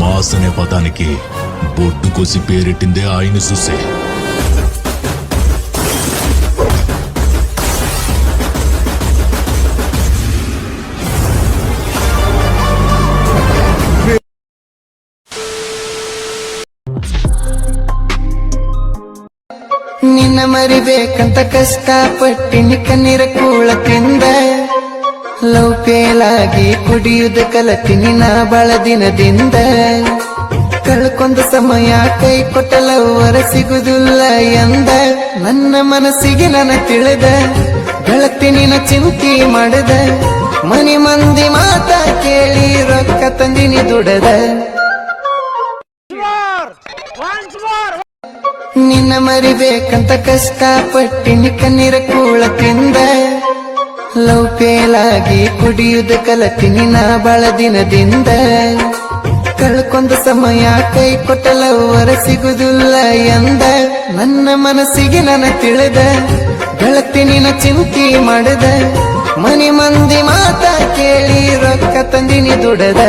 Mass అనే పదానికి బొడ్డు కోసి పేరెట్టిందే ఆయన చూసే. ನಿನ್ನ ಮರಿಬೇಕಂತ ಕಷ್ಟಪಟ್ಟಿನಿ ಕಣ್ಣೀರ ಕೂಳ ತಿಂದ ಲವ್ ಫೇಲಾಗಿ ಕುಡಿಯುವುದು ಕಲತಿನಿ ನಾ ಬಾಳ ದಿನದಿಂದ ಕಳ್ಕೊಂಡ ಸಮಯ ಕೈ ಕೊಟ್ಟ ಲವ್ವರ ಸಿಗುದಿಲ್ಲ ಎಂದ ನನ್ನ ಮನಸ್ಸಿಗೆ ನನ್ನ ತಿಳಿದ ಗೆಳತಿ ನಿನ್ನ ಚಿಂತೆ ಮಾಡದ ಮನಿ ಮಂದಿ ಮಾತ ಕೇಳಿ ರೊಕ್ಕ ತಂದಿನಿ ದುಡದ ನಿನ್ನ ಮರಿಬೇಕಂತ ಕಷ್ಟಪಟ್ಟಿನಿ ಕಣ್ಣೀರ ಕೂಳ ತಿಂದ ಲವ್ ಫೇಲಾಗಿ ಕುಡಿಯುವುದು ಕಲತಿನಿ ನಾ ಬಾಳ ದಿನದಿಂದ ಕಳ್ಕೊಂಡ ಸಮಯ ಕೈ ಕೊಟ್ಟ ಲವ್ವರ ಸಿಗುದಿಲ್ಲ ಎಂದ ನನ್ನ ಮನಸ್ಸಿಗೆ ನನ್ನ ತಿಳಿದ ಗೆಳತಿ ನಿನ್ನ ಚಿಂತೆ ಮಾಡದ ಮನಿ ಮಂದಿ ಮಾತ ಕೇಳಿ ರೊಕ್ಕ ತಂದಿನಿ ದುಡದ